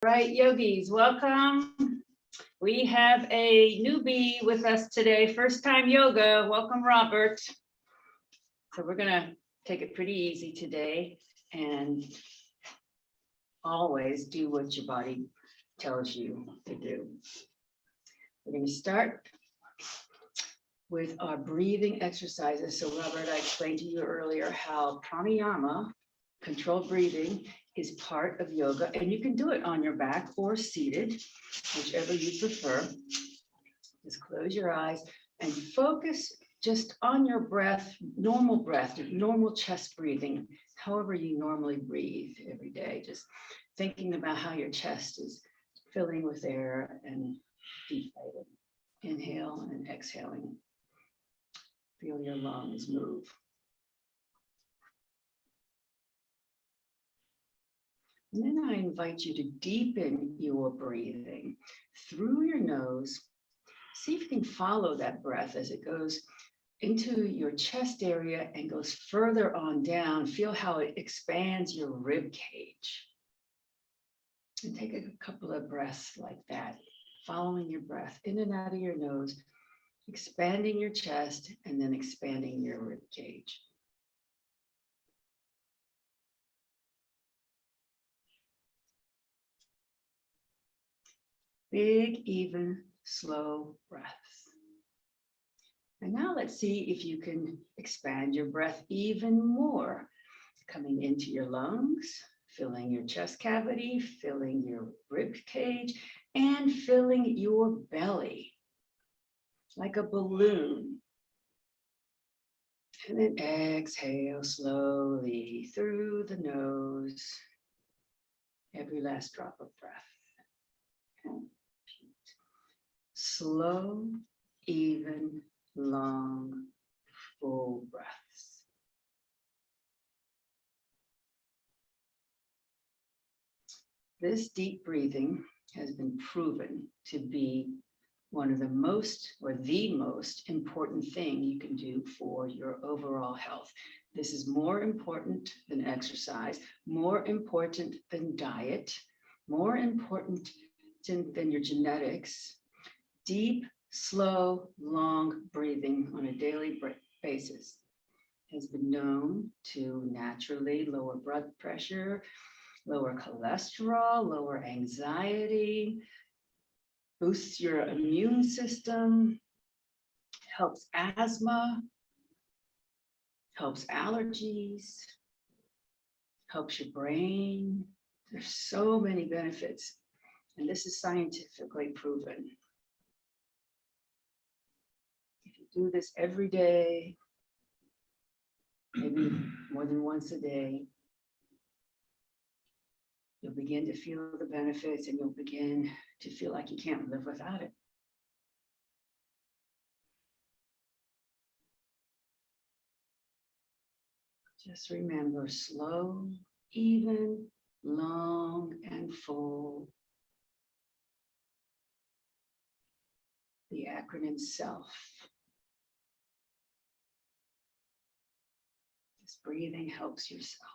Right, yogis, welcome. We have a newbie with us today, first time yoga. Welcome, Robert. So we're gonna take it pretty easy today and always do what your body tells you to do. We're gonna start with our breathing exercises. So Robert, I explained to you earlier how pranayama, controlled breathing, is part of yoga, and you can do it on your back or seated, whichever you prefer. Just close your eyes and focus just on your breath, normal chest breathing, however you normally breathe every day. Just thinking about how your chest is filling with air and deflating. Inhale and exhaling. Feel your lungs move. And then I invite you to deepen your breathing through your nose. See if you can follow that breath as it goes into your chest area and goes further on down. Feel how it expands your rib cage. And take a couple of breaths like that, following your breath in and out of your nose, expanding your chest and then expanding your rib cage. Big, even, slow breaths. And now let's see if you can expand your breath even more, coming into your lungs, filling your chest cavity, filling your rib cage, and filling your belly like a balloon. And then exhale slowly through the nose, every last drop of breath. And slow, even, long, full breaths. This deep breathing has been proven to be one of the most or the most important thing you can do for your overall health. This is more important than exercise, more important than diet, more important than your genetics. Deep, slow, long breathing on a daily basis has been known to naturally lower blood pressure, lower cholesterol, lower anxiety, boosts your immune system, helps asthma, helps allergies, helps your brain. There's so many benefits, and this is scientifically proven. If you do this every day, maybe more than once a day, you'll begin to feel the benefits and you'll begin to feel like you can't live without it. Just remember, slow, even, long, and full. The acronym SELF. This breathing helps yourself.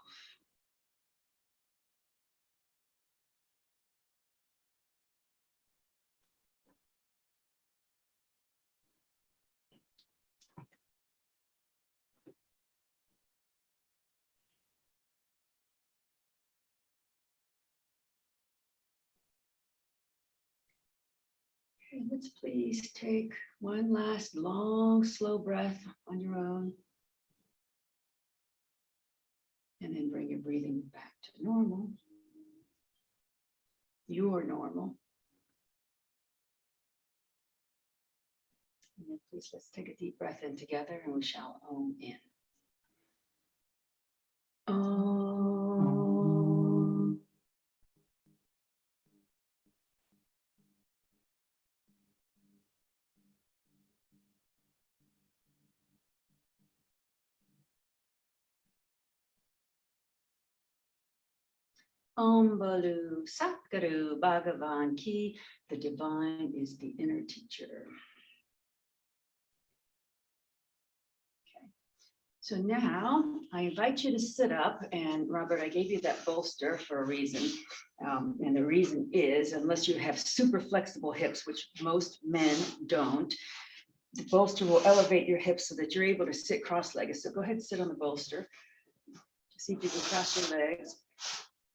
Okay, let's please take one last long, slow breath on your own. And then bring your breathing back to normal. Your normal. And then please let's take a deep breath in together and we shall Om in. Om. Om Balu Satguru Bhagavan Ki. The divine is the inner teacher. Okay. So now I invite you to sit up, and Robert, I gave you that bolster for a reason. And the reason is, unless you have super flexible hips, which most men don't, the bolster will elevate your hips so that you're able to sit cross-legged. So go ahead and sit on the bolster. See if you can cross your legs.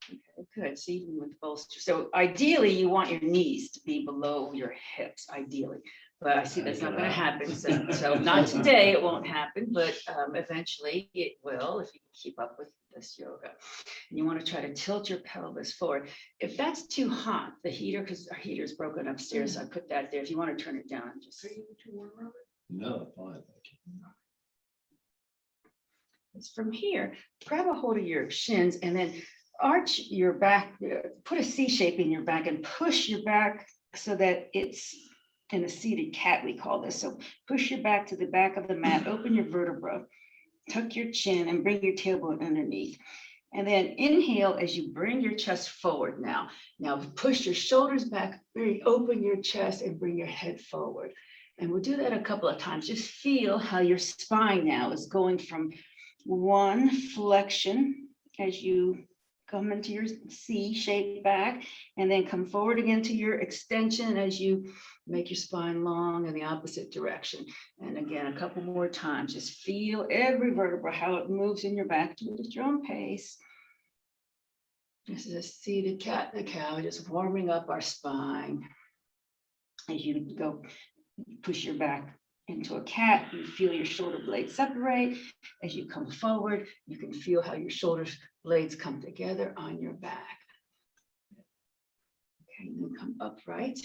Okay, good. See, even with the bolster. So ideally, you want your knees to be below your hips, ideally. But I see that's not going to happen. So not today, it won't happen, but eventually it will if you keep up with this yoga. And you want to try to tilt your pelvis forward. If that's too hot, the heater, because our heater's broken upstairs, so I put that there. If you want to turn it down, just. Are you too warm, Robert? No, fine, thank you. It's from here, grab a hold of your shins and then arch your back, put a C shape in your back and push your back so that it's in a seated cat, we call this. So push your back to the back of the mat, open your vertebra, tuck your chin and bring your tailbone underneath. And then inhale as you bring your chest forward now. Now push your shoulders back, open your chest and bring your head forward. And we'll do that a couple of times. Just feel how your spine now is going from one flexion as you come into your C shape back, and then come forward again to your extension as you make your spine long in the opposite direction. And again, a couple more times. Just feel every vertebra, how it moves in your back. Do it at your own pace. This is a seated cat and a cow, just warming up our spine. As you go, push your back into a cat, you feel your shoulder blades separate. As you come forward, you can feel how your shoulder blades come together on your back. Okay, and then come upright.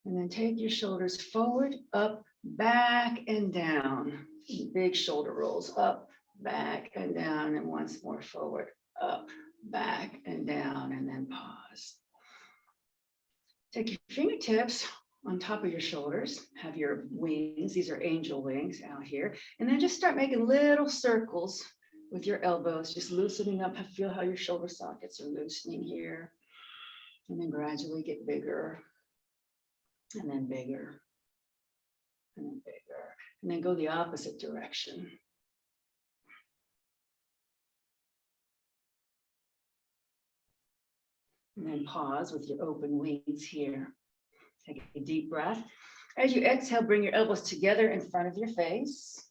And then take your shoulders forward, up, back, and down. Big shoulder rolls, up, back, and down, and once more forward, up, back, and down, and then pause. Take your fingertips on top of your shoulders, have your wings, these are angel wings out here, and then just start making little circles with your elbows, just loosening up, feel how your shoulder sockets are loosening here, and then gradually get bigger, and then bigger, and then bigger, and then go the opposite direction. And then pause with your open wings here. Take a deep breath. As you exhale, bring your elbows together in front of your face.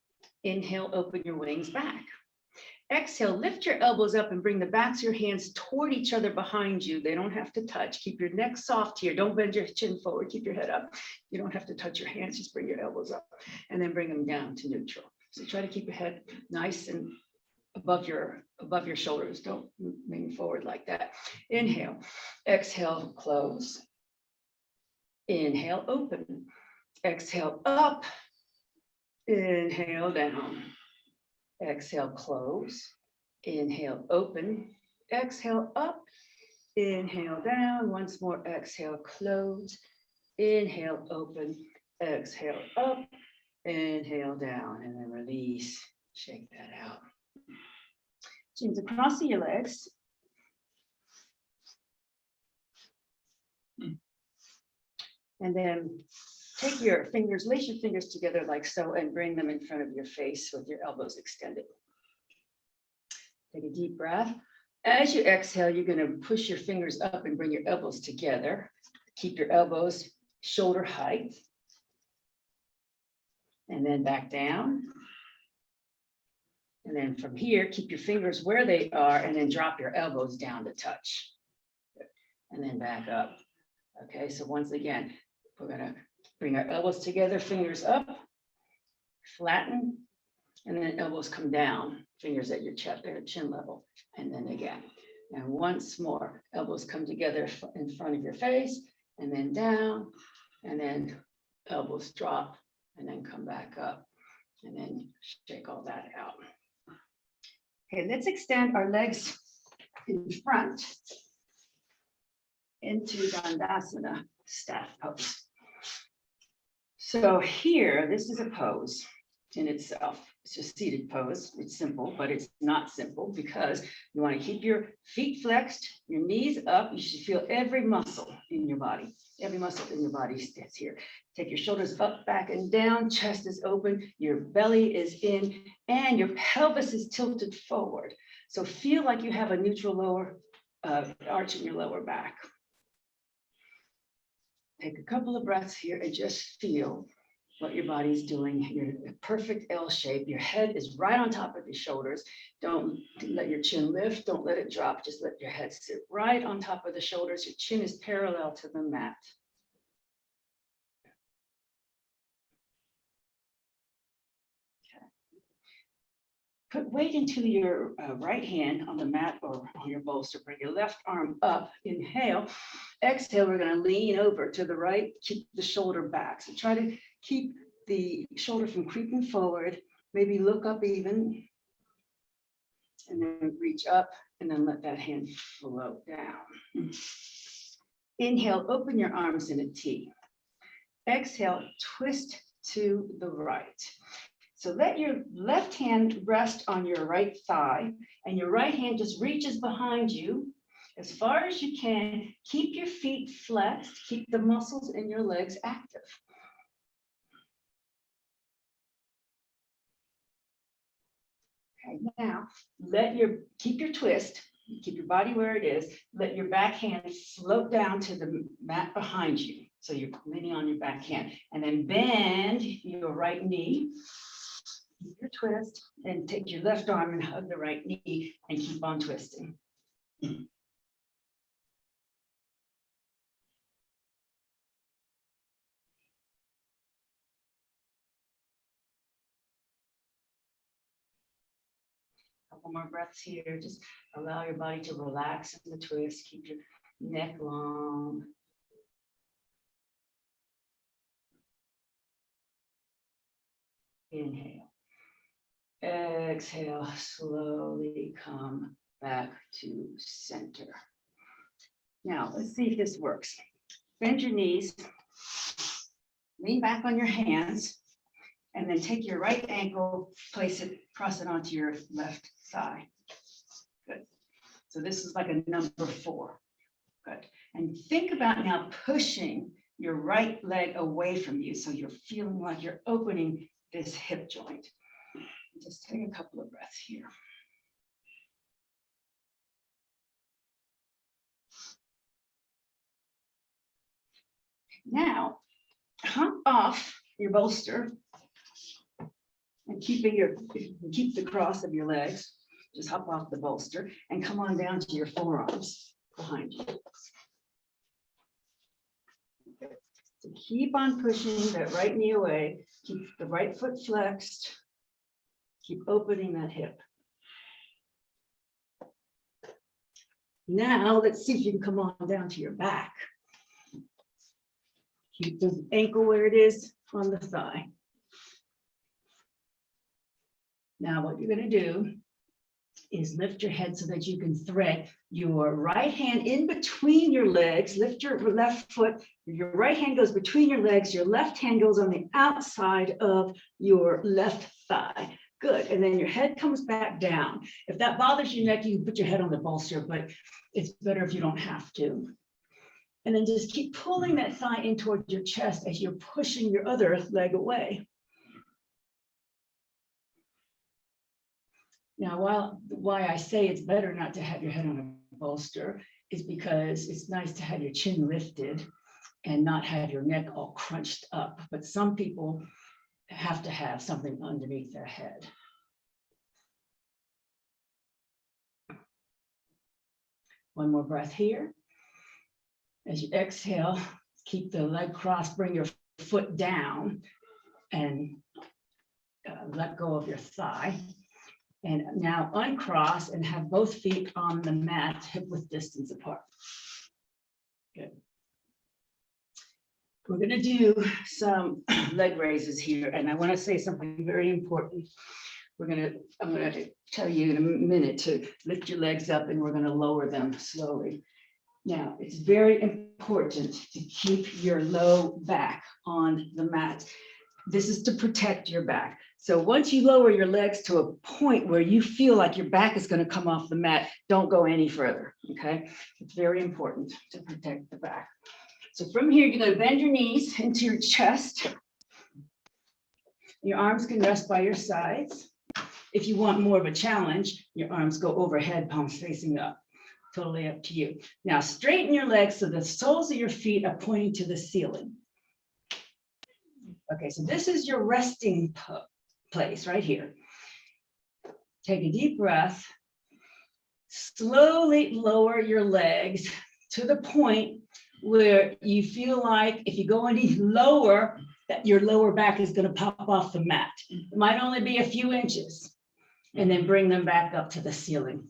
Inhale, open your wings back. Exhale, lift your elbows up and bring the backs of your hands toward each other behind you. They don't have to touch. Keep your neck soft here. Don't bend your chin forward. Keep your head up. You don't have to touch your hands. Just bring your elbows up and then bring them down to neutral. So try to keep your head nice and above your shoulders. Don't lean forward like that. Inhale, exhale, close. Inhale, open. Exhale, up. Inhale, down. Exhale, close. Inhale, open. Exhale, up. Inhale, down. Once more, exhale, close. Inhale, open. Exhale, up. Inhale, down, and then release. Shake that out. Chins across your legs. And then take your fingers, lace your fingers together like so, and bring them in front of your face with your elbows extended. Take a deep breath. As you exhale, you're going to push your fingers up and bring your elbows together. Keep your elbows shoulder height. And then back down. And then from here, keep your fingers where they are and then drop your elbows down to touch. And then back up. Okay, so once again, we're gonna bring our elbows together, fingers up, flatten, and then elbows come down, fingers at your chest, at chin level, and then again. And once more, elbows come together in front of your face, and then down, and then elbows drop, and then come back up, and then shake all that out. Okay, let's extend our legs in front into Dandasana staff pose. So here, this is a pose in itself. It's a seated pose. It's simple, but it's not simple because you want to keep your feet flexed, your knees up. You should feel every muscle in your body. Every muscle in your body sits here. Take your shoulders up, back, and down. Chest is open. Your belly is in, and your pelvis is tilted forward. So feel like you have a neutral lower arch in your lower back. Take a couple of breaths here and just feel what your body's doing. You're in a perfect L shape. Your head is right on top of your shoulders. Don't let your chin lift. Don't let it drop. Just let your head sit right on top of the shoulders. Your chin is parallel to the mat. Okay. Put weight into your right hand on the mat or on your bolster. Bring your left arm up. Inhale. Exhale, we're going to lean over to the right. Keep the shoulder back. So try to keep the shoulder from creeping forward, maybe look up even, and then reach up, and then let that hand float down. Inhale, open your arms in a T. Exhale, twist to the right. So let your left hand rest on your right thigh, and your right hand just reaches behind you as far as you can. Keep your feet flexed, keep the muscles in your legs active. Okay, now keep your twist, keep your body where it is. Let your back hand float down to the mat behind you. So you're leaning on your back hand, and then bend your right knee. Keep your twist, and take your left arm and hug the right knee and keep on twisting. Couple more breaths here. Just allow your body to relax in the twist. Keep your neck long. Inhale. Exhale. Slowly come back to center. Now, let's see if this works. Bend your knees. Lean back on your hands. And then take your right ankle, cross it onto your left thigh. Good. So this is like a number 4. Good. And think about now pushing your right leg away from you. So you're feeling like you're opening this hip joint. Just take a couple of breaths here. Now, hump off your bolster. And keep the cross of your legs, just hop off the bolster and come on down to your forearms behind you. Okay. So keep on pushing that right knee away, keep the right foot flexed, keep opening that hip. Now let's see if you can come on down to your back. Keep the ankle where it is on the thigh. Now what you're going to do is lift your head so that you can thread your right hand in between your legs. Lift your left foot. Your right hand goes between your legs. Your left hand goes on the outside of your left thigh. Good. And then your head comes back down. If that bothers your neck, you can put your head on the bolster, but it's better if you don't have to. And then just keep pulling that thigh in toward your chest as you're pushing your other leg away. Now, why I say it's better not to have your head on a bolster is because it's nice to have your chin lifted and not have your neck all crunched up. But some people have to have something underneath their head. One more breath here. As you exhale, keep the leg crossed, bring your foot down and let go of your thigh. And now uncross and have both feet on the mat, hip width distance apart. Good. We're going to do some leg raises here, and I want to say something very important. I'm going to tell you in a minute to lift your legs up, and we're going to lower them slowly. Now, it's very important to keep your low back on the mat. This is to protect your back. So once you lower your legs to a point where you feel like your back is going to come off the mat, don't go any further, okay? It's very important to protect the back. So from here, you're going to bend your knees into your chest. Your arms can rest by your sides. If you want more of a challenge, your arms go overhead, palms facing up. Totally up to you. Now straighten your legs so the soles of your feet are pointing to the ceiling. Okay, so this is your resting place right here. Take a deep breath. Slowly lower your legs to the point where you feel like if you go any lower, that your lower back is going to pop off the mat. It might only be a few inches. And then bring them back up to the ceiling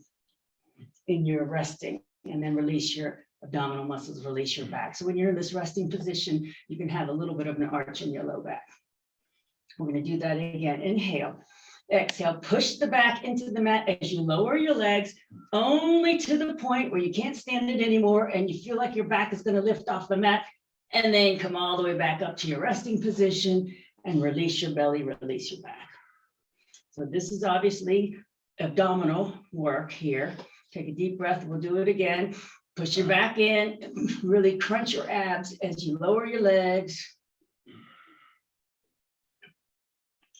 in your resting, and then release your abdominal muscles, release your back. So when you're in this resting position, you can have a little bit of an arch in your low back. We're going to do that again. Inhale, exhale, push the back into the mat as you lower your legs only to the point where you can't stand it anymore and you feel like your back is going to lift off the mat, and then come all the way back up to your resting position and release your belly, release your back. So this is obviously abdominal work here. Take a deep breath. We'll do it again. Push your back in, really crunch your abs as you lower your legs.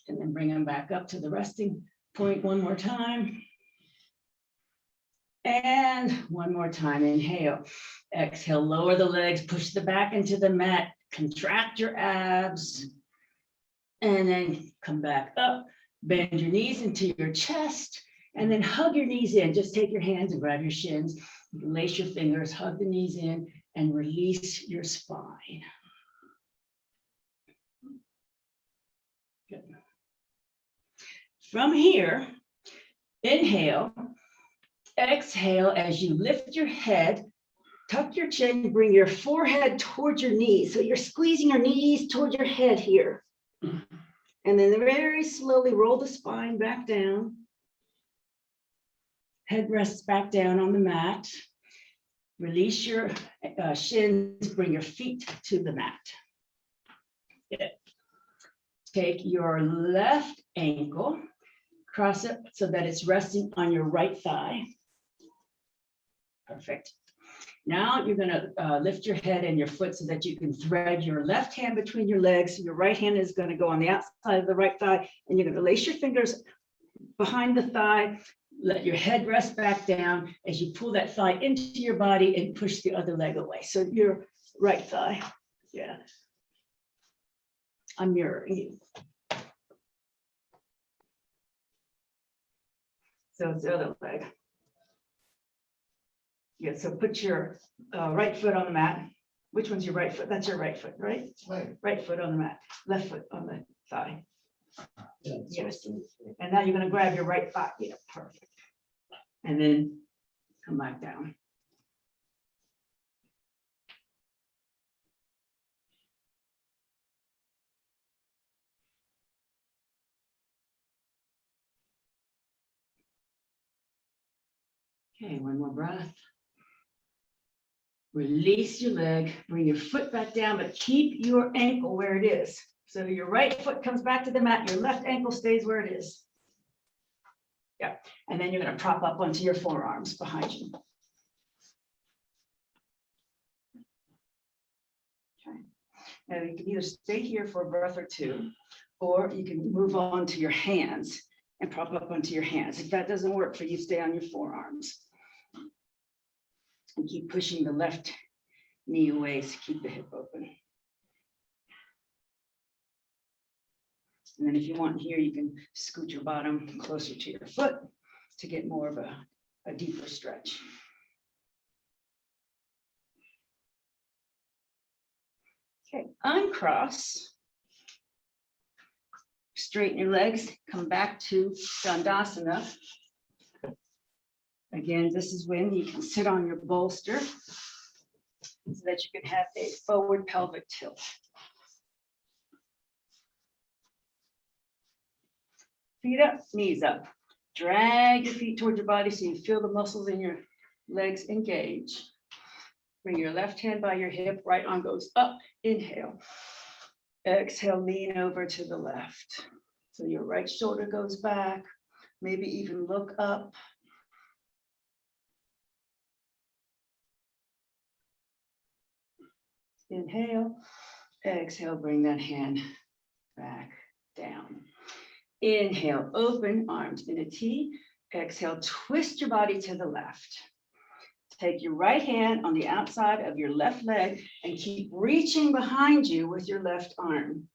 And then bring them back up to the resting point one more time. And one more time. Inhale, exhale, lower the legs, push the back into the mat, contract your abs, and then come back up. Bend your knees into your chest, and then hug your knees in. Just take your hands and grab your shins, lace your fingers, hug the knees in, and release your spine. Good. From here, inhale, exhale as you lift your head, tuck your chin, bring your forehead towards your knees. So you're squeezing your knees towards your head here. And then very slowly roll the spine back down. Head rests back down on the mat. Release your shins, bring your feet to the mat. Good. Take your left ankle, cross it so that it's resting on your right thigh. Perfect. Now you're going to lift your head and your foot so that you can thread your left hand between your legs. Your right hand is going to go on the outside of the right thigh, and you're going to lace your fingers behind the thigh. Let your head rest back down as you pull that thigh into your body and push the other leg away. So your right thigh. Yeah. I'm mirroring you. So it's the other leg. Yeah, so put your right foot on the mat. Which one's your right foot? That's your right foot, right? Right foot on the mat, left foot on the thigh. Yeah, Yes. And now you're going to grab your right thigh. Yeah, perfect. And then come back down. Okay, one more breath. Release your leg, bring your foot back down, but keep your ankle where it is. So your right foot comes back to the mat, your left ankle stays where it is. Yeah, and then you're going to prop up onto your forearms behind you. Okay, now you can either stay here for a breath or two, or you can move on to your hands and prop up onto your hands. If that doesn't work for you, stay on your forearms. And keep pushing the left knee away to keep the hip open. And then if you want here, you can scoot your bottom closer to your foot to get more of a deeper stretch. Okay, uncross. Straighten your legs, come back to Dandasana. Again, this is when you can sit on your bolster so that you can have a forward pelvic tilt. Feet up, knees up. Drag your feet toward your body so you feel the muscles in your legs engage. Bring your left hand by your hip, right arm goes up, inhale. Exhale, lean over to the left. So your right shoulder goes back, maybe even look up. Inhale, exhale, bring that hand back down. Inhale, open arms in a T. Exhale, twist your body to the left. Take your right hand on the outside of your left leg and keep reaching behind you with your left arm.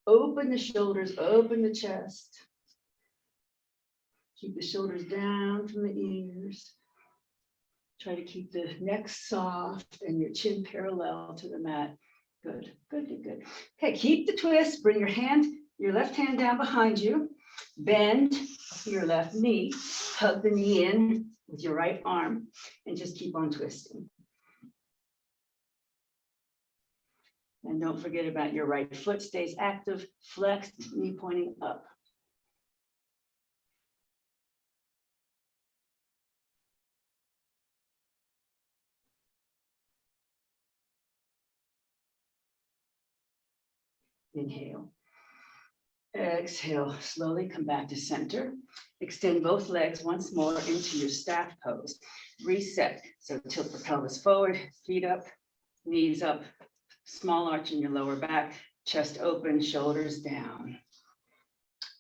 Open the shoulders, open the chest. Keep the shoulders down from the ears. Try to keep the neck soft and your chin parallel to the mat. Good, good, good, good. Okay, keep the twist. Bring your left hand down behind you. Bend your left knee. Hug the knee in with your right arm and just keep on twisting. And don't forget about your right foot stays active, flexed, knee pointing up. Inhale. Exhale, slowly come back to center. Extend both legs once more into your staff pose. Reset. So tilt the pelvis forward, feet up, knees up, small arch in your lower back, chest open, shoulders down.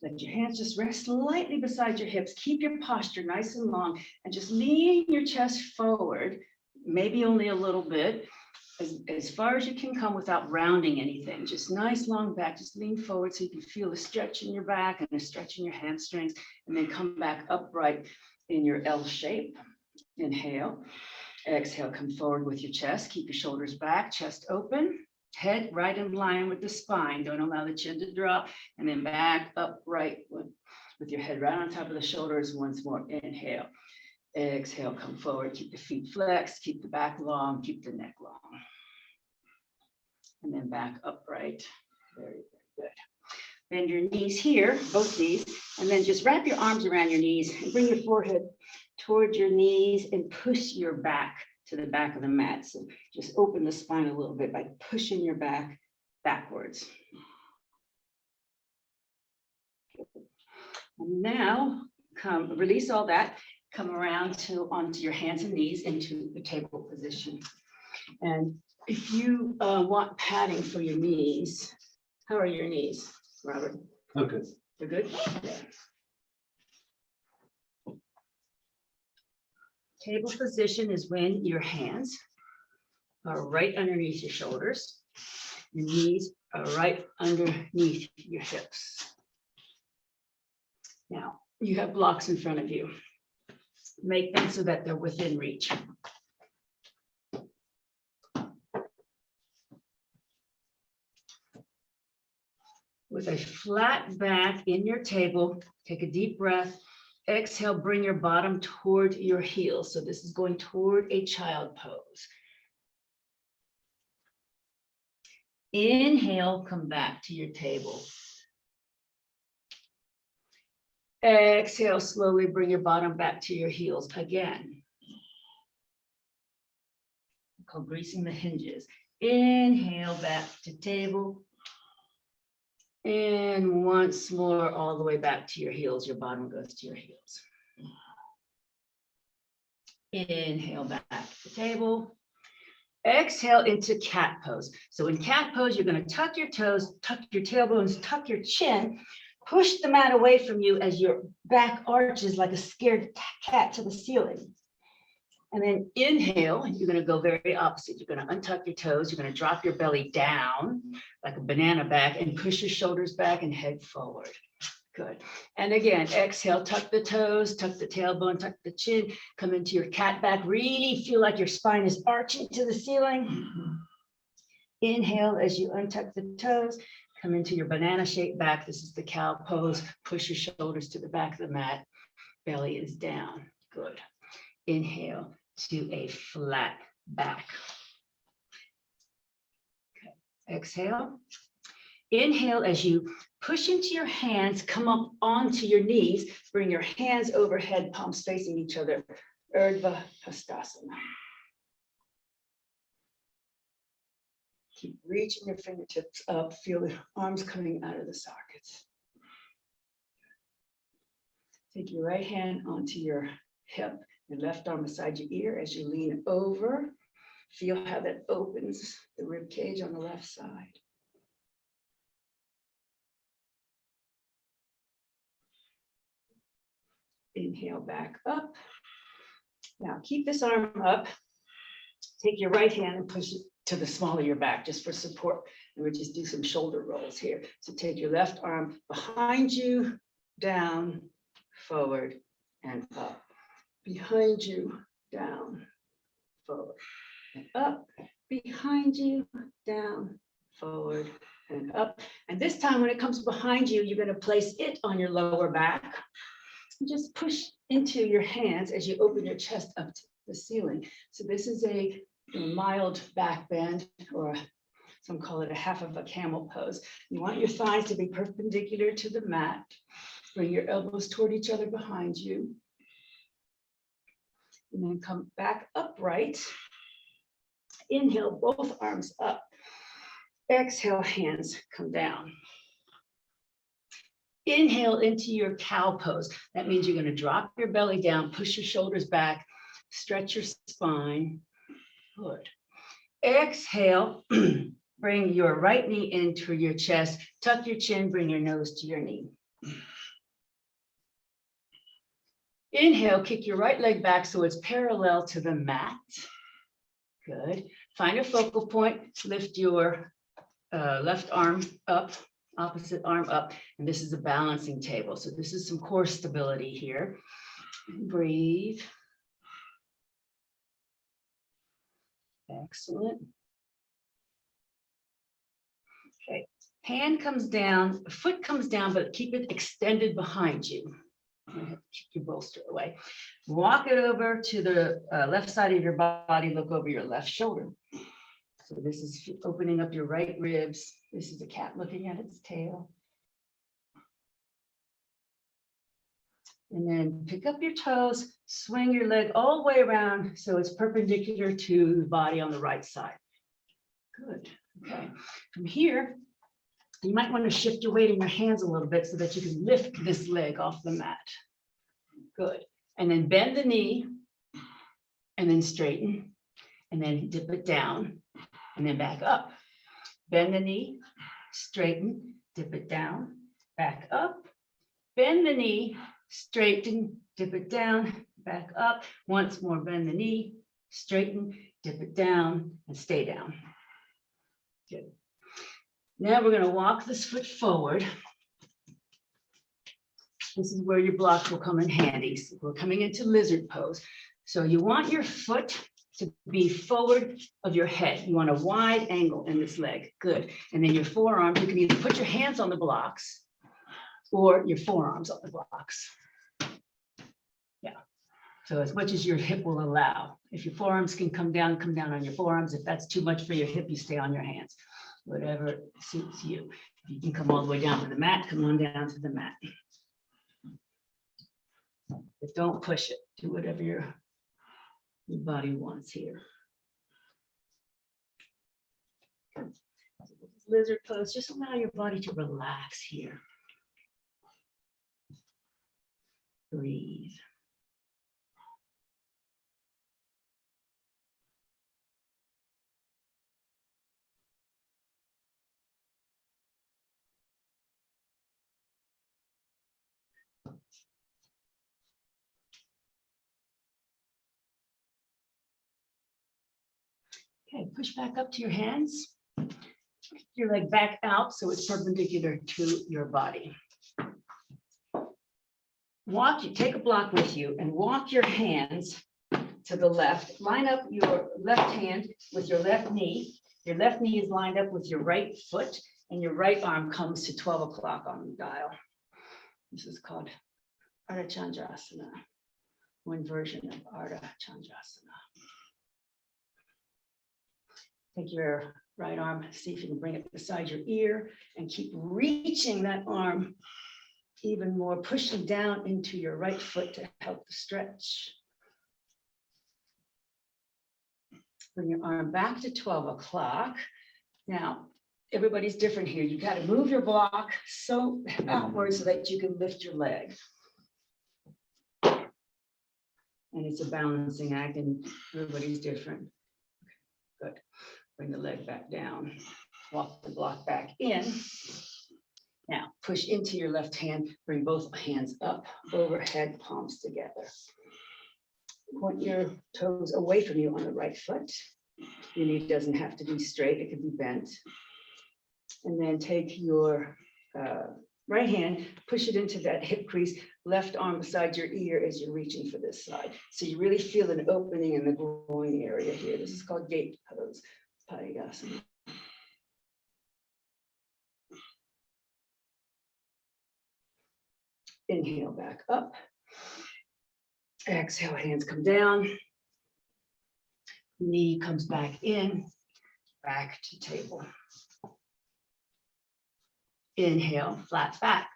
Let your hands just rest lightly beside your hips. Keep your posture nice and long and just lean your chest forward, maybe only a little bit, as far as you can come without rounding anything. Just nice long back, just lean forward so you can feel a stretch in your back and a stretch in your hamstrings, and then come back upright in your L shape. Inhale, exhale, come forward with your chest, keep your shoulders back, chest open, head right in line with the spine. Don't allow the chin to drop, and then back upright with your head right on top of the shoulders once more. Inhale. Exhale, come forward, keep the feet flexed, keep the back long, keep the neck long. And then back upright. Very, very good. Bend your knees here, both knees, and then just wrap your arms around your knees and bring your forehead towards your knees and push your back to the back of the mat. So just open the spine a little bit by pushing your back backwards. And now release all that. Come around onto your hands and knees into the table position. And if you want padding for your knees, how are your knees, Robert? Okay. They're good? Okay. Table position is when your hands are right underneath your shoulders. Your knees are right underneath your hips. Now, you have blocks in front of you. Make them so that they're within reach. With a flat back in your table, take a deep breath. Exhale, bring your bottom toward your heels. So this is going toward a child pose. Inhale, come back to your table. Exhale, slowly bring your bottom back to your heels again. Called greasing the hinges. Inhale, back to table. And once more, all the way back to your heels. Your bottom goes to your heels. Inhale, back to table. Exhale into cat pose. So in cat pose, you're going to tuck your toes, tuck your tailbones, tuck your chin. Push the mat away from you as your back arches like a scared cat to the ceiling. And then inhale, you're going to go very opposite. You're going to untuck your toes. You're going to drop your belly down like a banana back and push your shoulders back and head forward. Good. And again, exhale, tuck the toes, tuck the tailbone, tuck the chin, come into your cat back. Really feel like your spine is arching to the ceiling. Inhale as you untuck the toes. Come into your banana shaped back. This is the cow pose. Push your shoulders to the back of the mat. Belly is down. Good. Inhale to a flat back. Okay. Exhale. Inhale as you push into your hands, come up onto your knees. Bring your hands overhead, palms facing each other. Urdhva Hastasana. Keep reaching your fingertips up. Feel the arms coming out of the sockets. Take your right hand onto your hip, your left arm beside your ear as you lean over. Feel how that opens the rib cage on the left side. Inhale back up. Now keep this arm up. Take your right hand and push it to the small of your back just for support. And we'll just do some shoulder rolls here. So take your left arm behind you, down, forward, and up. Behind you, down, forward, and up. Behind you, down, forward, and up. And this time when it comes behind you, you're going to place it on your lower back. Just push into your hands as you open your chest up to the ceiling. So this is a mild back bend, or some call it a half of a camel pose. You want your thighs to be perpendicular to the mat. Bring your elbows toward each other behind you. And then come back upright. Inhale, both arms up. Exhale, hands come down. Inhale into your cow pose. That means you're going to drop your belly down, push your shoulders back, stretch your spine. Good. Exhale, bring your right knee into your chest, tuck your chin, bring your nose to your knee. Inhale, kick your right leg back so it's parallel to the mat. Good. Find a focal point, lift your left arm up, opposite arm up, and this is a balancing table. So this is some core stability here. Breathe. Excellent. Okay, hand comes down, foot comes down, but keep it extended behind you. Keep your bolster away. Walk it over to the left side of your body, look over your left shoulder. So this is opening up your right ribs. This is a cat looking at its tail. And then pick up your toes, swing your leg all the way around so it's perpendicular to the body on the right side. Good. Okay. From here, you might want to shift your weight in your hands a little bit so that you can lift this leg off the mat. Good. And then bend the knee and then straighten and then dip it down and then back up. Bend the knee, straighten, dip it down, back up. Bend the knee, straighten, dip it down, back up. Once more, bend the knee, straighten, dip it down, and stay down. Good. Now we're going to walk this foot forward. This is where your blocks will come in handy. So we're coming into lizard pose. So you want your foot to be forward of your head. You want a wide angle in this leg. Good. And then your forearms, you can either put your hands on the blocks or your forearms on the blocks. Yeah. So as much as your hip will allow. If your forearms can come down on your forearms. If that's too much for your hip, you stay on your hands. Whatever suits you. If you can come all the way down to the mat, come on down to the mat. But don't push it. Do whatever your body wants here. Lizard pose, just allow your body to relax here. Breathe. Okay, push back up to your hands. Your leg back out so it's perpendicular to your body. Take a block with you and walk your hands to the left. Line up your left hand with your left knee. Your left knee is lined up with your right foot and your right arm comes to 12 o'clock on the dial. This is called Ardha Chandrasana, one version of Ardha Chandrasana. Take your right arm, see if you can bring it beside your ear and keep reaching that arm even more, pushing down into your right foot to help the stretch. Bring your arm back to 12 o'clock. Now, everybody's different here. You got to move your block so outward so that you can lift your leg. And it's a balancing act and everybody's different. Good. Bring the leg back down. Walk the block back in. Now push into your left hand. Bring both hands up, overhead, palms together. Point your toes away from you on the right foot. Your knee doesn't have to be straight. It can be bent. And then take your right hand, push it into that hip crease, left arm beside your ear as you're reaching for this side. So you really feel an opening in the groin area here. This is called gate pose, Padayasana. Inhale back up. Exhale, hands come down. Knee comes back in, back to table. Inhale, flat back.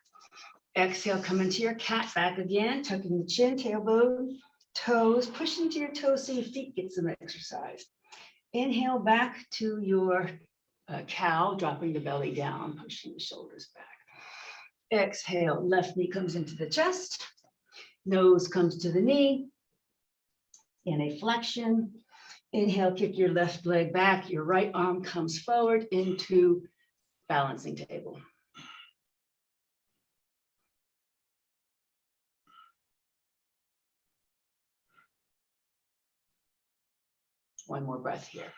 Exhale, come into your cat back again, tucking the chin, tailbone, toes, push into your toes so your feet get some exercise. Inhale back to your cow, dropping the belly down, pushing the shoulders back. Exhale, left knee comes into the chest, nose comes to the knee in a flexion. Inhale, kick your left leg back, your right arm comes forward into balancing table. One more breath here.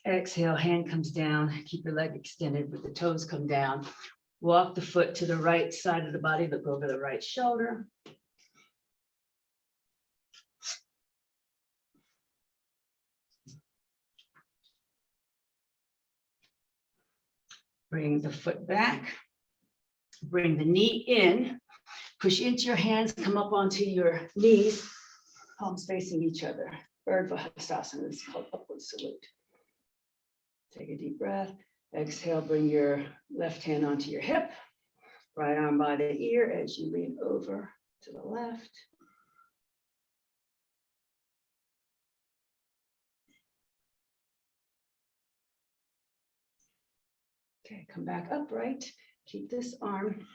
Exhale, hand comes down, keep your leg extended with the toes come down. Walk the foot to the right side of the body, look over the right shoulder. Bring the foot back, bring the knee in, push into your hands, come up onto your knees, palms facing each other. Urdhva Hastasana, this is called upward salute. Take a deep breath. Exhale, bring your left hand onto your hip, right arm by the ear as you lean over to the left. Okay, come back upright. Keep this arm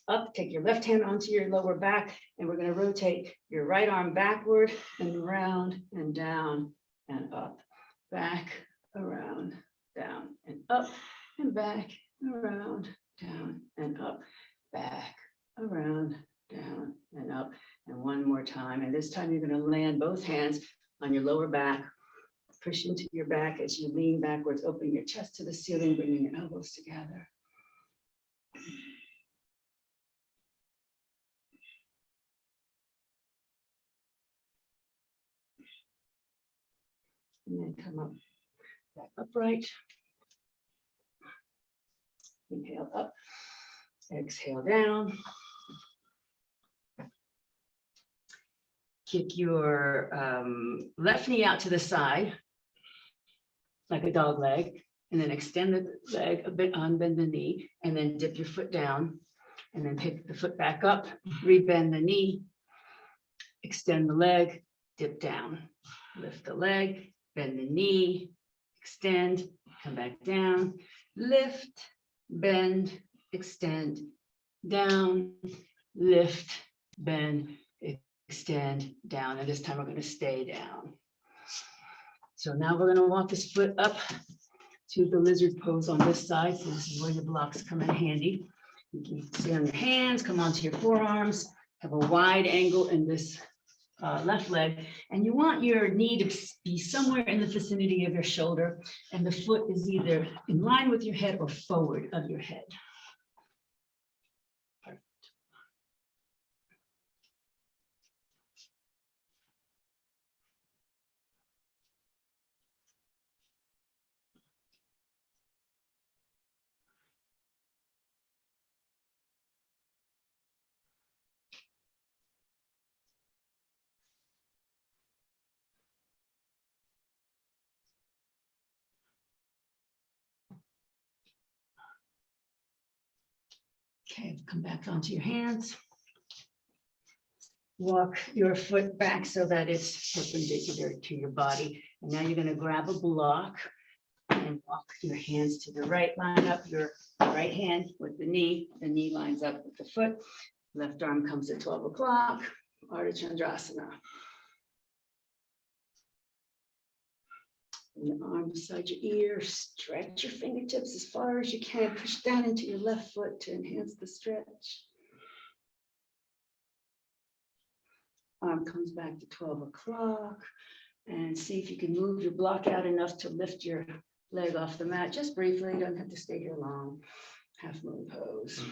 up. Take your left hand onto your lower back, and we're going to rotate your right arm backward and around and down and up. Back, around, down and up, and back, around, down and up. Back, around, down and up. And one more time. And this time you're going to land both hands on your lower back. Push into your back as you lean backwards, open your chest to the ceiling, bringing your elbows together. And then come up, back upright. Inhale up, exhale down. Kick your left knee out to the side, like a dog leg, and then extend the leg a bit, unbend the knee, and then dip your foot down, and then pick the foot back up, rebend the knee, extend the leg, dip down, lift the leg, bend the knee, extend, come back down, lift, bend, extend, down, lift, bend, extend, down. And this time we're going to stay down. So now we're going to walk this foot up to the lizard pose on this side. So this is where your blocks come in handy. You can stay on your hands, come onto your forearms, have a wide angle in this left leg, and you want your knee to be somewhere in the vicinity of your shoulder, and the foot is either in line with your head or forward of your head. Perfect. Okay, come back onto your hands. Walk your foot back so that it's perpendicular to your body. And now you're going to grab a block And walk your hands to the right, line up your right hand with the knee lines up with the foot. Left arm comes at 12 o'clock, Ardha Chandrasana. And the arm beside your ear, stretch your fingertips as far as you can, push down into your left foot to enhance the stretch. Arm comes back to 12 o'clock, and see if you can move your block out enough to lift your leg off the mat, just briefly, you don't have to stay here long. Half moon pose.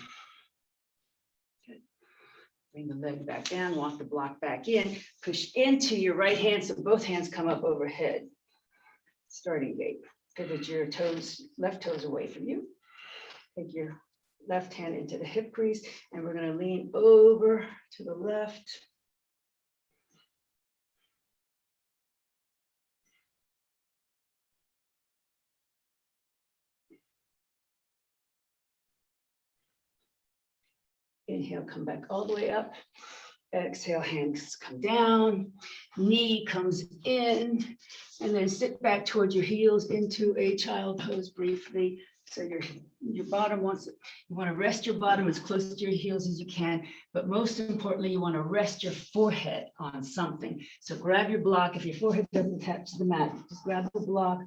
Good. Bring the leg back down, walk the block back in, push into your right hand so both hands come up overhead. Starting gate. Pivot your toes, left toes away from you. Take your left hand into the hip crease, and we're going to lean over to the left. Inhale, come back all the way up. Exhale, hands come down, knee comes in, and then sit back towards your heels into a child pose briefly. So your bottom you want to rest your bottom as close to your heels as you can, but most importantly, you want to rest your forehead on something. So grab your block. If your forehead doesn't touch the mat, just grab the block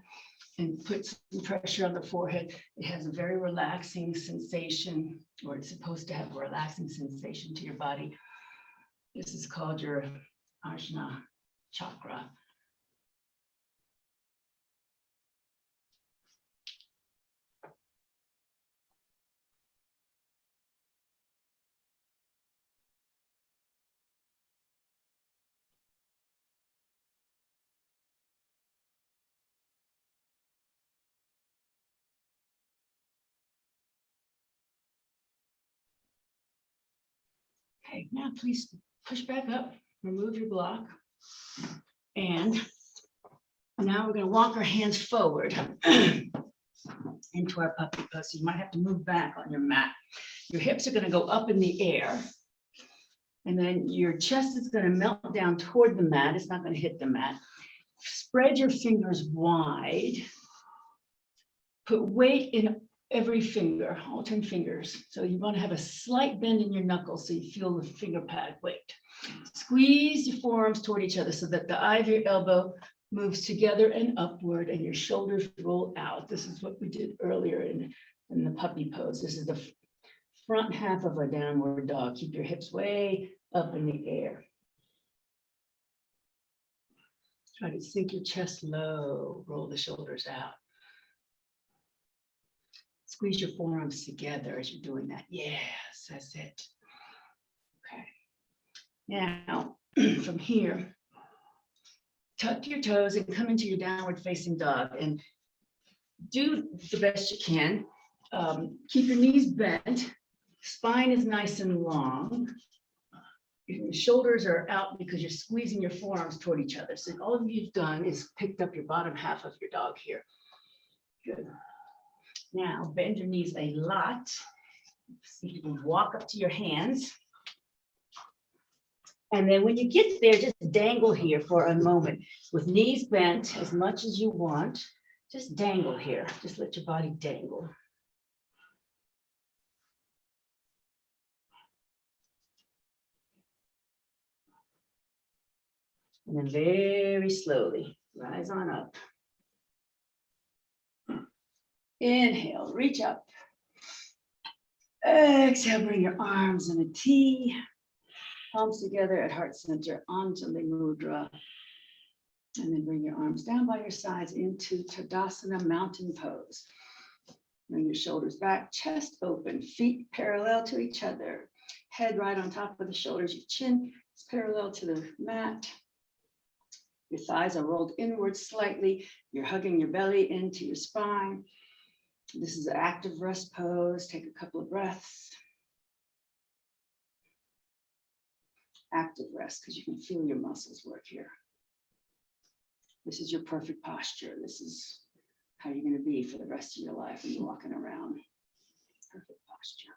and put some pressure on the forehead. It has a very relaxing sensation, or it's supposed to have a relaxing sensation to your body. This is called your Ajna chakra. Okay, now please push back up, remove your block. And now we're going to walk our hands forward into our puppy pose. So you might have to move back on your mat. Your hips are going to go up in the air. And then your chest is going to melt down toward the mat. It's not going to hit the mat. Spread your fingers wide. Put weight in every finger, all 10 fingers. So you want to have a slight bend in your knuckles so you feel the finger pad weight. Squeeze your forearms toward each other so that the eye of your elbow moves together and upward and your shoulders roll out. This is what we did earlier in the puppy pose. This is the front half of a downward dog. Keep your hips way up in the air. Try to sink your chest low, roll the shoulders out. Squeeze your forearms together as you're doing that. Yes, that's it. Okay. Now, from here, tuck your toes and come into your downward facing dog and do the best you can. Keep your knees bent. Spine is nice and long. Your shoulders are out because you're squeezing your forearms toward each other. So all you've done is picked up your bottom half of your dog here. Good. Now, bend your knees a lot. See if you can walk up to your hands. And then when you get there, just dangle here for a moment with knees bent as much as you want. Just dangle here. Just let your body dangle. And then very slowly, rise on up. Inhale, reach up. Exhale, bring your arms in a T. Palms together at heart center, Anjali Mudra. And then bring your arms down by your sides into Tadasana mountain pose. Bring your shoulders back, chest open, feet parallel to each other. Head right on top of the shoulders, your chin is parallel to the mat. Your thighs are rolled inward slightly. You're hugging your belly into your spine. This is an active rest pose. Take a couple of breaths. Active rest, because you can feel your muscles work here. This is your perfect posture. This is how you're going to be for the rest of your life when you're walking around. Perfect posture.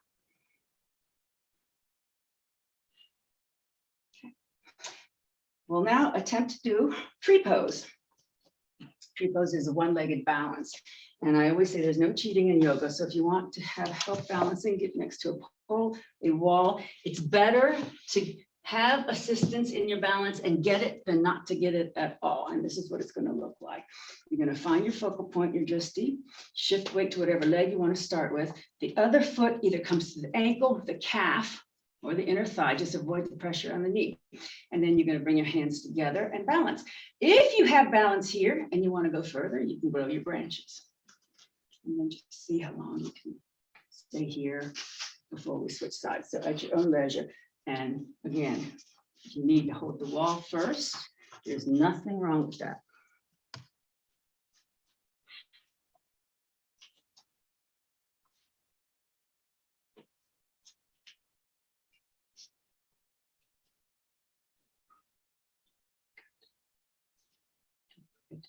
Okay. We'll now attempt to do tree pose. tree pose is a one-legged balance. And I always say there's no cheating in yoga. So if you want to have help balancing, get next to a pole, a wall. It's better to have assistance in your balance and get it than not to get it at all. And this is what it's going to look like. You're going to find your focal point, your adjustee, shift weight to whatever leg you want to start with. The other foot either comes to the ankle, the calf, or the inner thigh. Just avoid the pressure on the knee. And then you're going to bring your hands together and balance. If you have balance here and you want to go further, you can grow your branches. And then just see how long you can stay here before we switch sides. So at your own leisure. And again, if you need to hold the wall first, there's nothing wrong with that.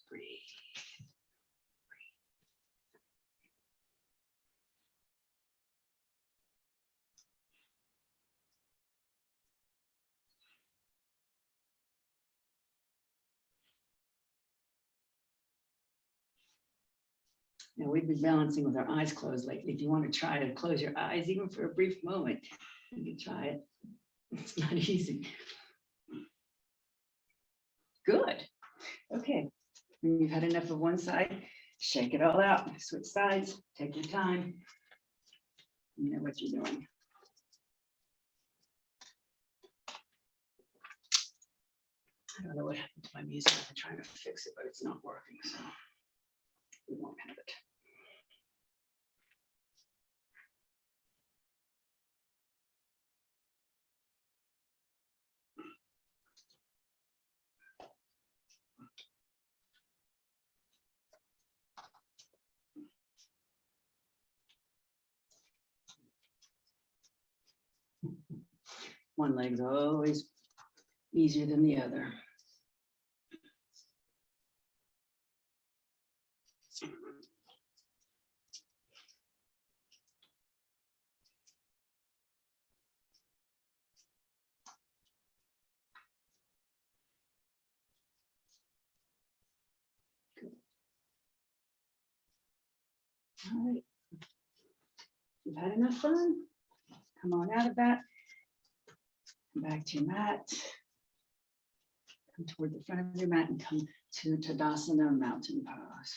Breathe. Now we've been balancing with our eyes closed lately. If you want to try to close your eyes, even for a brief moment, you can try it. It's not easy. Good. Okay. When you've had enough of one side, shake it all out. Switch sides. Take your time. You know what you're doing. I don't know what happened to my music. I'm trying to fix it, but it's not working. So we won't have it. One leg's always easier than the other. All right. You've had enough fun. Come on out of that. Come back to your mat. Come toward the front of your mat and come to Tadasana, mountain pose.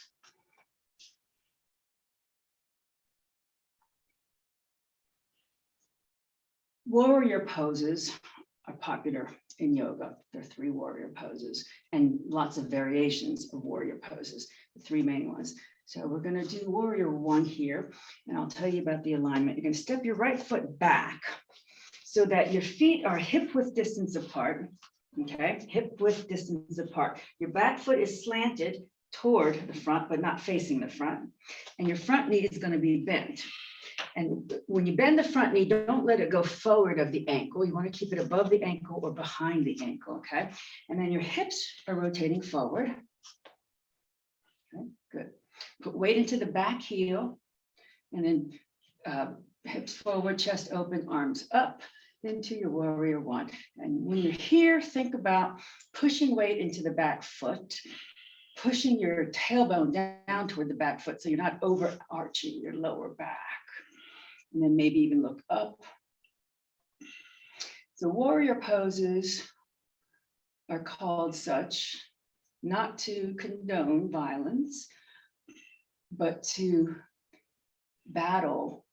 Warrior poses are popular in yoga. There are 3 warrior poses and lots of variations of warrior poses, the 3 main ones. So we're going to do warrior 1 here, and I'll tell you about the alignment. You're going to step your right foot back so that your feet are hip width distance apart. Okay, hip width distance apart. Your back foot is slanted toward the front, but not facing the front. And your front knee is going to be bent. And when you bend the front knee, don't let it go forward of the ankle. You want to keep it above the ankle or behind the ankle, okay? And then your hips are rotating forward. Okay, good. Put weight into the back heel, and then hips forward, chest open, arms up, into your warrior 1. And when you're here, think about pushing weight into the back foot, pushing your tailbone down toward the back foot so you're not overarching your lower back. And then maybe even look up. So warrior poses are called such not to condone violence, but to battle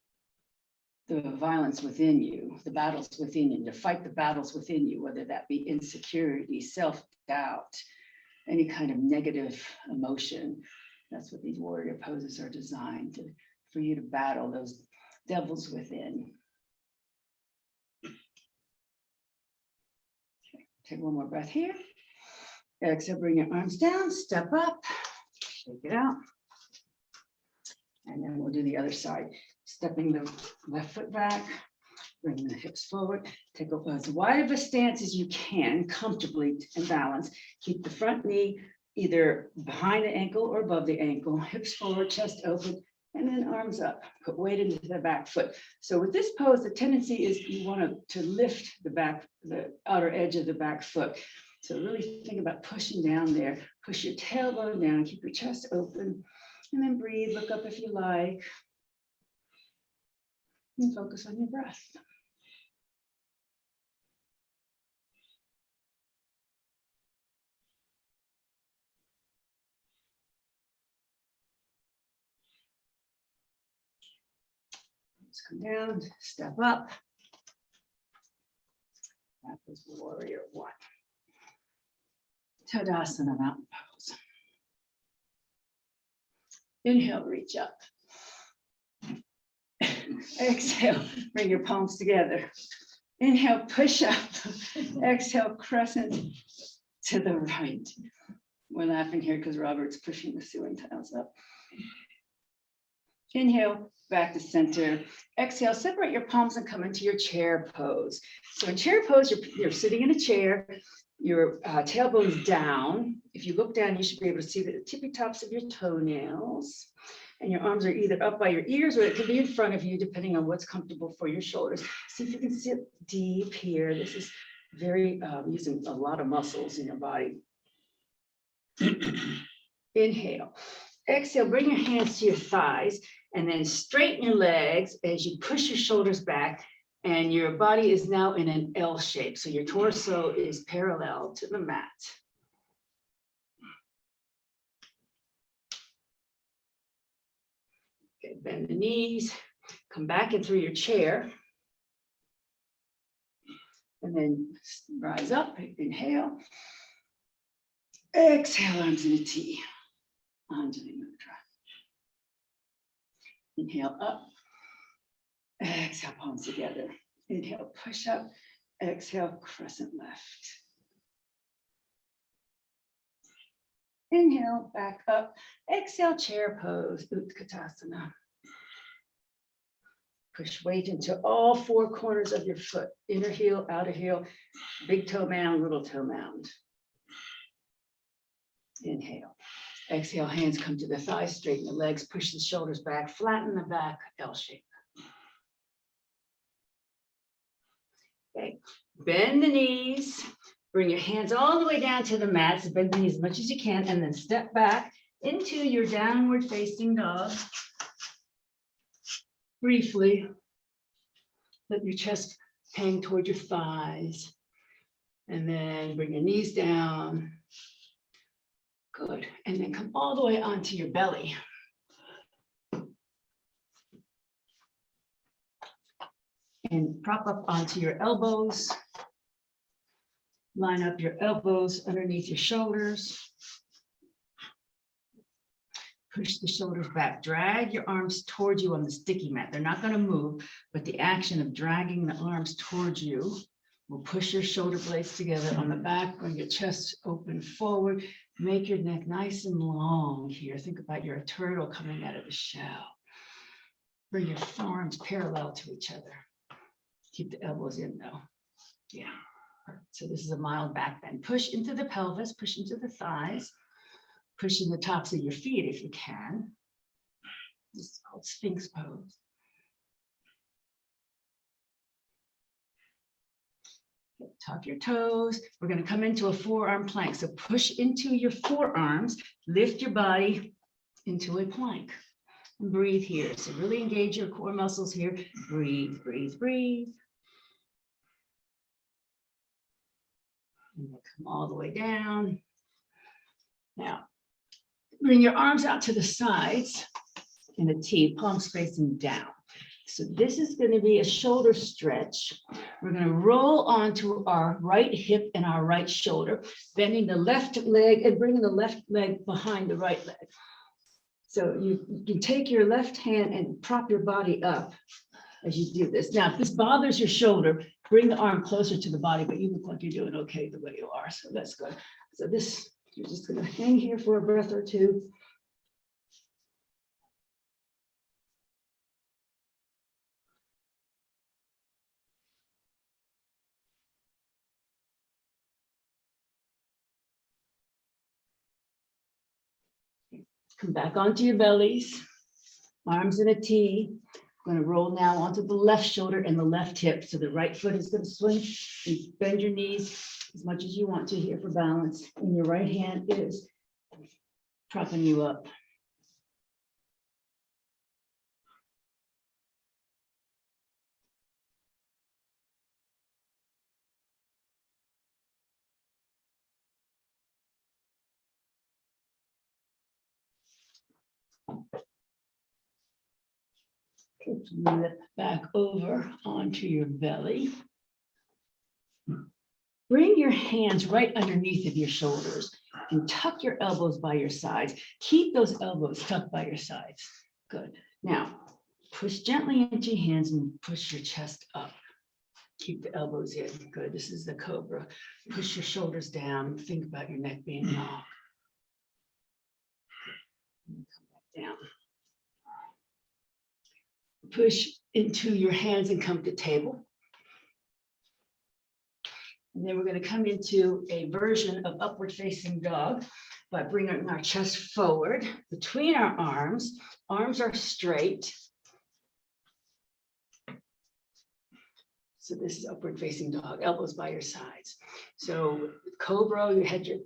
the violence within you, the battles within you, to fight the battles within you, whether that be insecurity, self-doubt, any kind of negative emotion. That's what these warrior poses are designed to, for you to battle those devils within. Okay, take one more breath here. Exhale, bring your arms down, step up, shake it out. And then we'll do the other side. Stepping the left foot back, bring the hips forward, take as wide of a stance as you can, comfortably and balance. Keep the front knee either behind the ankle or above the ankle, hips forward, chest open, and then arms up. Put weight into the back foot. So with this pose, the tendency is you want to lift the outer edge of the back foot. So really think about pushing down there, Push your tailbone down, keep your chest open, and then breathe, look up if you like. And focus on your breath. Let's come down, step up. That was warrior one. Tadasana, mountain pose. Inhale, reach up. Exhale, bring your palms together. Inhale, push up. Exhale, crescent to the right. We're laughing here because Robert's pushing the ceiling tiles up. Inhale, back to center. Exhale, separate your palms and come into your chair pose. So in chair pose, you're sitting in a chair, your tailbone's down. If you look down, you should be able to see the tippy tops of your toenails. And your arms are either up by your ears or it could be in front of you, depending on what's comfortable for your shoulders. See if you can sit deep here. This is very using a lot of muscles in your body. Inhale. Exhale, bring your hands to your thighs and then straighten your legs as you push your shoulders back, and your body is now in an L shape. So your torso is parallel to the mat. Okay, bend the knees, come back in through your chair. And then rise up, inhale. Exhale, arms in a T. Anjali Mudra. Inhale up. Exhale, palms together. Inhale, push up. Exhale, crescent left. Inhale, back up. Exhale, chair pose, Utkatasana. Push weight into all four corners of your foot. Inner heel, outer heel, big toe mound, little toe mound. Inhale. Exhale, hands come to the thighs, straighten the legs, push the shoulders back, flatten the back, L shape. Okay, bend the knees, bring your hands all the way down to the mat, so bend the knees as much as you can, and then step back into your downward facing dog. Briefly, let your chest hang toward your thighs, and then bring your knees down. Good, and then come all the way onto your belly. And prop up onto your elbows. Line up your elbows underneath your shoulders. Push the shoulders back. Drag your arms towards you on the sticky mat. They're not going to move, but the action of dragging the arms towards you will push your shoulder blades together on the back. Bring your chest open forward. Make your neck nice and long here. Think about you're a turtle coming out of the shell. Bring your forearms parallel to each other. Keep the elbows in though. Yeah. So this is a mild back bend. Push into the pelvis, push into the thighs, push in the tops of your feet if you can. This is called Sphinx pose. Tuck your toes. We're going to come into a forearm plank. So push into your forearms, lift your body into a plank. And breathe here. So really engage your core muscles here. Breathe, breathe, breathe. And we'll come all the way down. Now, bring your arms out to the sides in a T, palms facing down. So this is going to be a shoulder stretch. We're going to roll onto our right hip and our right shoulder, bending the left leg and bringing the left leg behind the right leg. So you can take your left hand and prop your body up as you do this. Now, if this bothers your shoulder, bring the arm closer to the body, but you look like you're doing okay the way you are. So that's good. So this, you're just going to hang here for a breath or two. Come back onto your bellies, arms in a T. I'm going to roll now onto the left shoulder and the left hip. So the right foot is going to swing. You bend your knees as much as you want to here for balance. And your right hand is propping you up. Flip back over onto your belly. Bring your hands right underneath of your shoulders and tuck your elbows by your sides. Keep those elbows tucked by your sides. Good. Now, push gently into your hands and push your chest up. Keep the elbows in. Good. This is the cobra. Push your shoulders down. Think about your neck being long. Come back down. Push into your hands and come to table. And then we're going to come into a version of upward facing dog by bringing our chest forward between our arms. Arms are straight. So this is upward facing dog, elbows by your sides. So cobra, you had your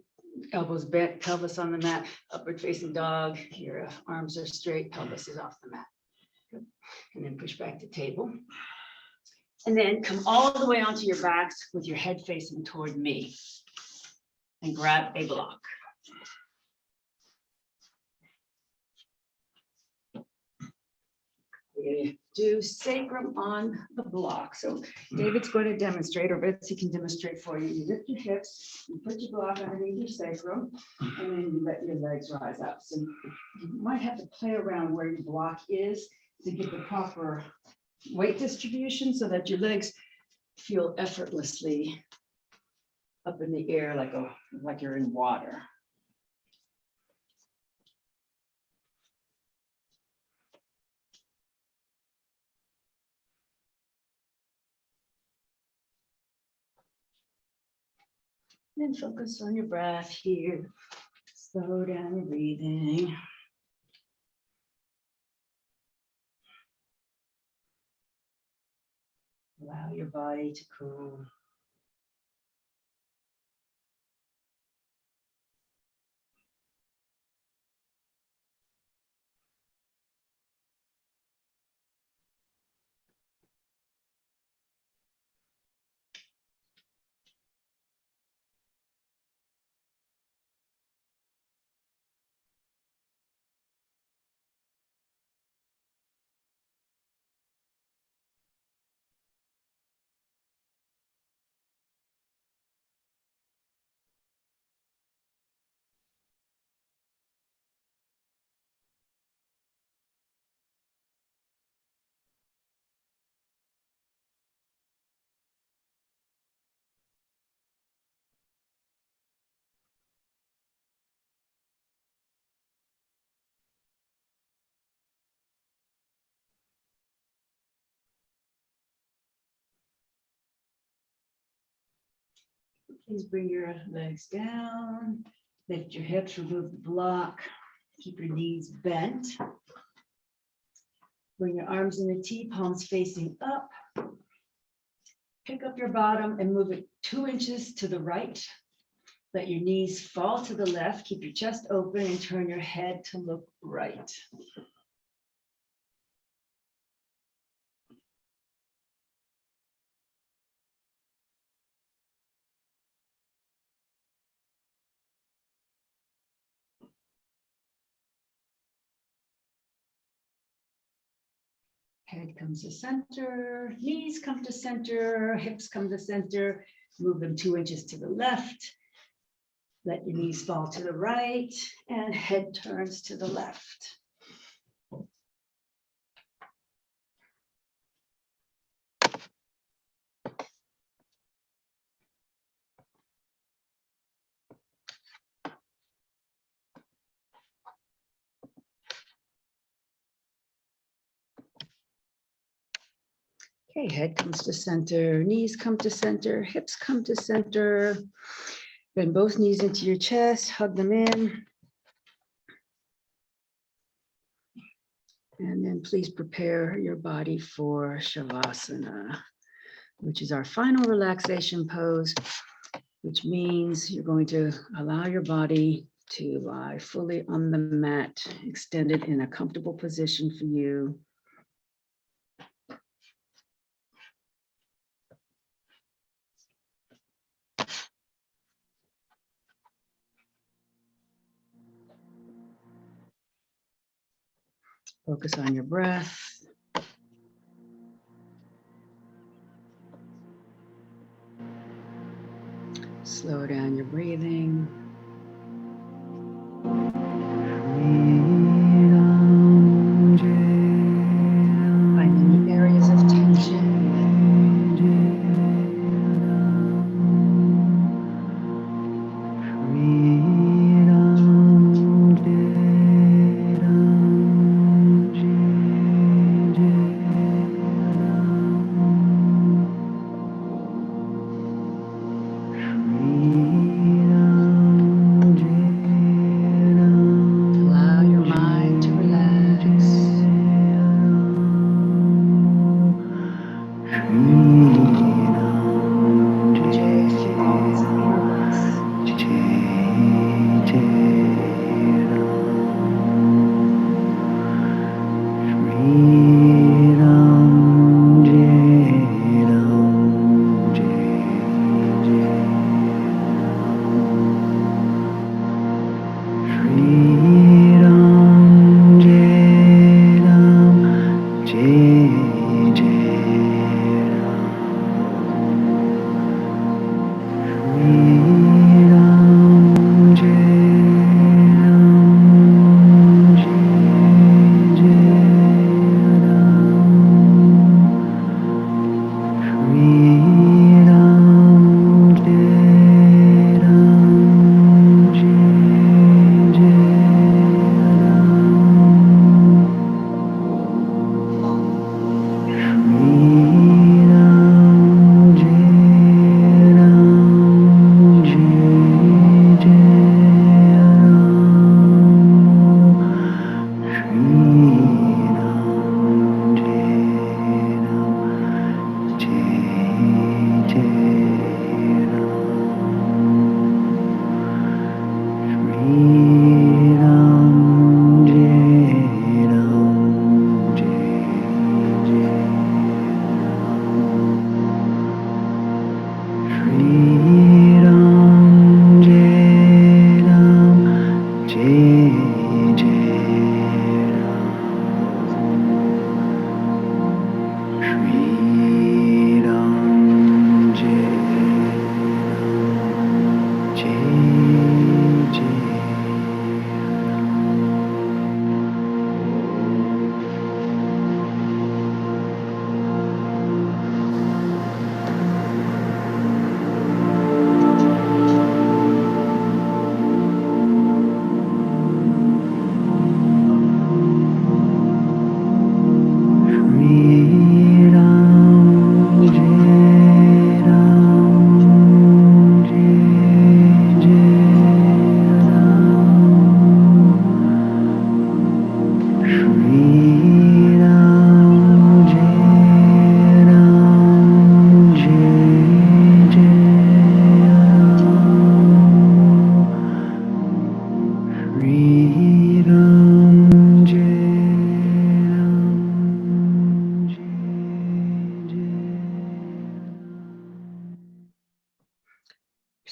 elbows bent, pelvis on the mat. Upward facing dog, your arms are straight, pelvis is off the mat. Good. And then push back to table. And then come all the way onto your backs with your head facing toward me. And grab a block. We're going to do sacrum on the block. So David's going to demonstrate, or Betsy can demonstrate for you. You lift your hips, you put your block underneath your sacrum, and then you let your legs rise up. So you might have to play around where your block is to get the proper weight distribution so that your legs feel effortlessly up in the air like you're in water. And focus on your breath here. Slow down your breathing. Allow your body to cool. Please bring your legs down, lift your hips, remove the block, keep your knees bent. Bring your arms in the T, palms facing up. Pick up your bottom and move it 2 inches to the right. Let your knees fall to the left, keep your chest open and turn your head to look right. Head comes to center, knees come to center, hips come to center. Move them 2 inches to the left. Let your knees fall to the right and head turns to the left. Okay, head comes to center, knees come to center, hips come to center. Bend both knees into your chest, hug them in. And then please prepare your body for Shavasana, which is our final relaxation pose, which means you're going to allow your body to lie fully on the mat, extended in a comfortable position for you. Focus on your breath. Slow down your breathing. Find any areas of tension. Allow your mind to relax. Jay, feel always in your breath.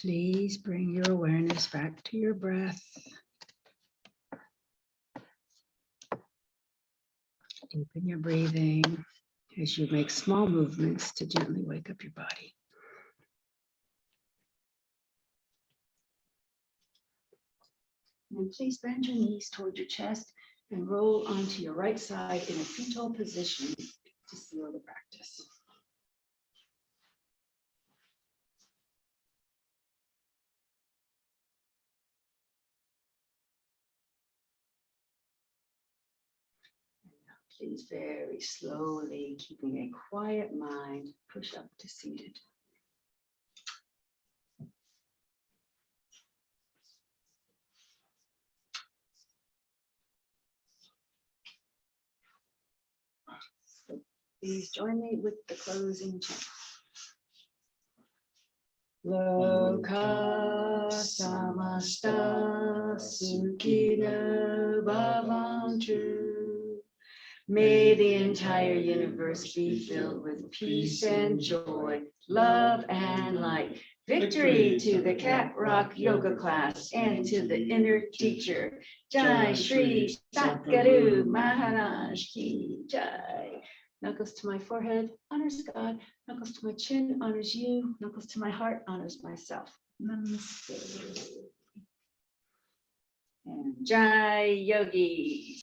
Please bring your awareness back to your breath. Deepen your breathing as you make small movements to gently wake up your body. And please bend your knees toward your chest and roll onto your right side in a fetal position to seal the practice. Please very slowly, keeping a quiet mind, push up to seated. So please join me with the closing chant. Loka samasta sukhino bhavantu. May the entire universe be filled with peace and joy, love and light. Victory to the Cat Rock Yoga class and to the inner teacher. Jai Shri Satguru Maharaj Ki Jai. Knuckles to my forehead honors God. Knuckles to my chin honors you. Knuckles to my heart honors myself. Namaste. And Jai Yogi.